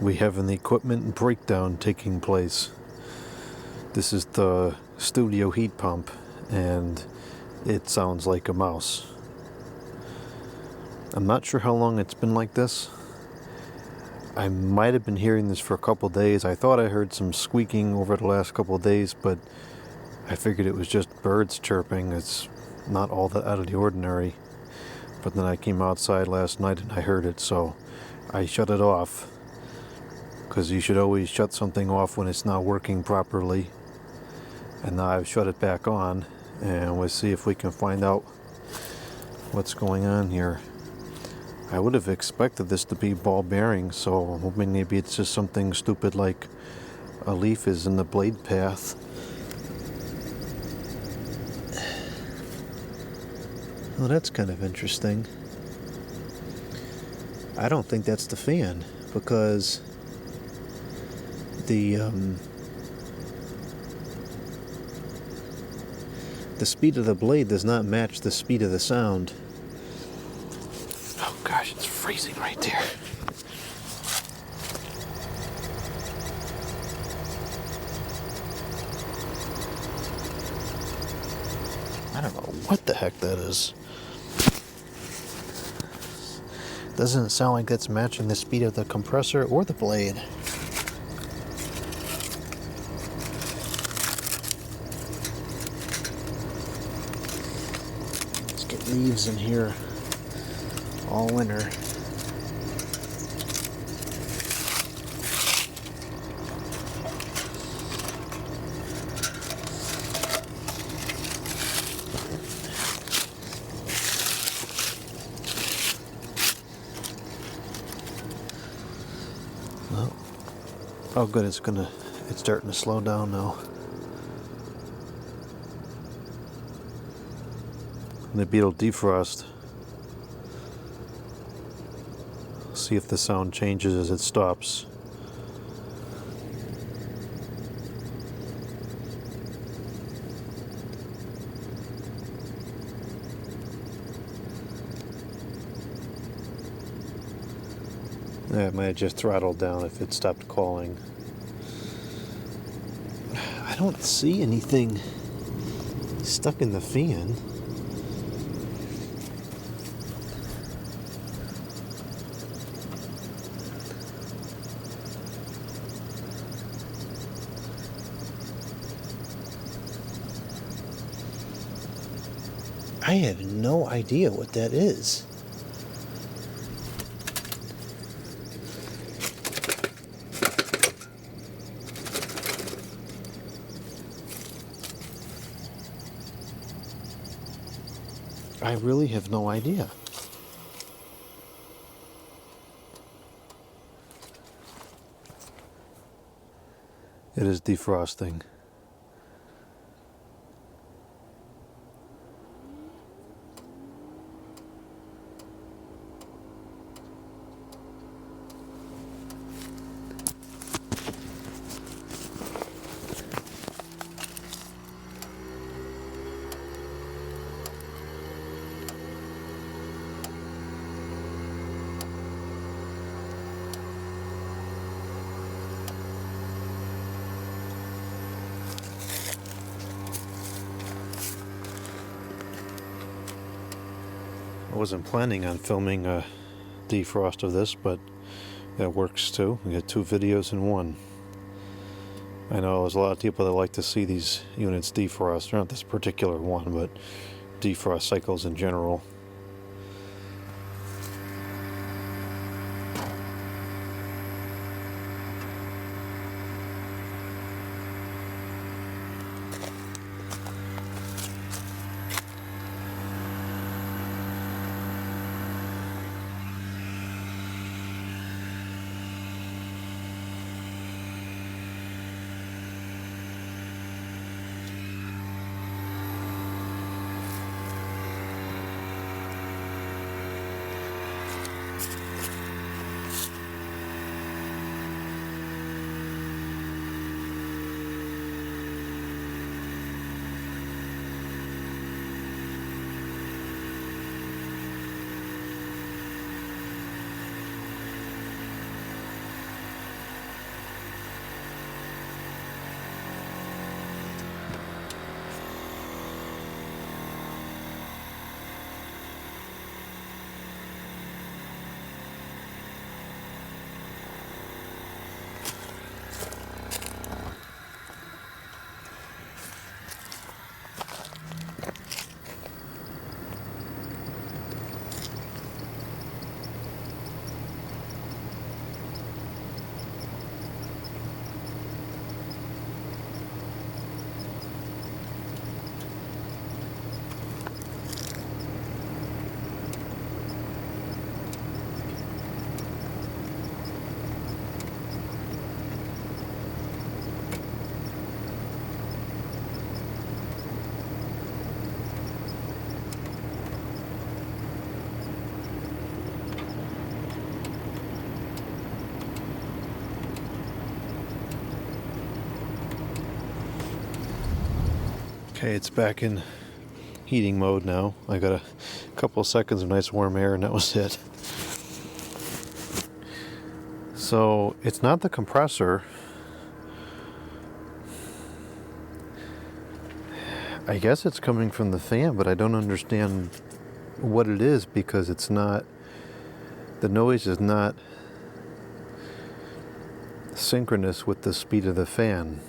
we have an equipment breakdown taking place. This is the studio heat pump, and it sounds like a mouse. I'm not sure how long it's been like this. I might have been hearing this for a couple days. I thought I heard some squeaking over the last couple of days, but I figured it was just birds chirping. It's not all that out of the ordinary. But then I came outside last night and I heard it, so I shut it off. Because you should always shut something off when it's not working properly. And now I've shut it back on, and we'll see if we can find out what's going on here. I would have expected this to be ball bearing, so I'm hoping maybe it's just something stupid like a leaf is in the blade path. Well, that's kind of interesting. I don't think that's the fan, because the speed of the blade does not match the speed of the sound. Oh gosh, it's freezing right there. I don't know what the heck that is. Doesn't sound like that's matching the speed of the compressor or the blade. Let's get leaves in here all winter. Oh good, it's starting to slow down now. Maybe it'll defrost. See if the sound changes as it stops. Yeah, it might have just throttled down if it stopped calling. I don't see anything stuck in the fan. I have no idea what that is. I really have no idea. It is defrosting. I wasn't planning on filming a defrost of this, but that works too. We got 2 videos in one. I know there's a lot of people that like to see these units defrost. Not this particular one, but defrost cycles in general. Okay, it's back in heating mode now. I got a couple of seconds of nice warm air and that was it. So it's not the compressor. I guess it's coming from the fan, but I don't understand what it is because it's not, the noise is not synchronous with the speed of the fan.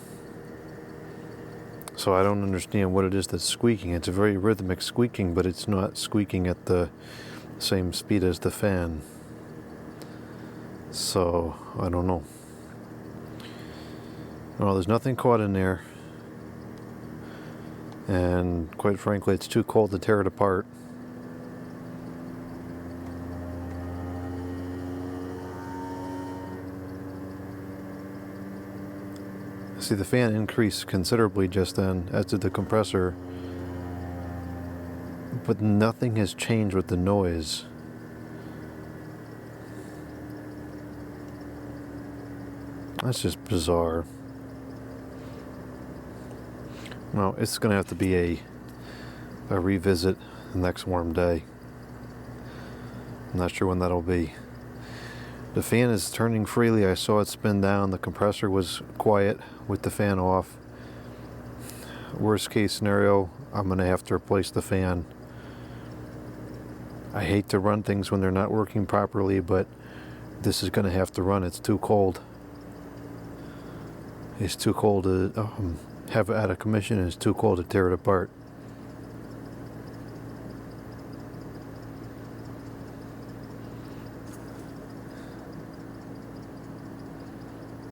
So I don't understand what it is that's squeaking. It's a very rhythmic squeaking, but it's not squeaking at the same speed as the fan. So I don't know. Well, there's nothing caught in there. And quite frankly, it's too cold to tear it apart. See, the fan increased considerably just then, as did the compressor, but nothing has changed with the noise. That's just bizarre. Well, it's going to have to be a revisit the next warm day. I'm not sure when that'll be. The fan is turning freely. I saw it spin down. The compressor was quiet with the fan off. Worst case scenario, I'm going to have to replace the fan. I hate to run things when they're not working properly, but this is going to have to run. It's too cold. It's too cold to have it out of commission, and it's too cold to tear it apart.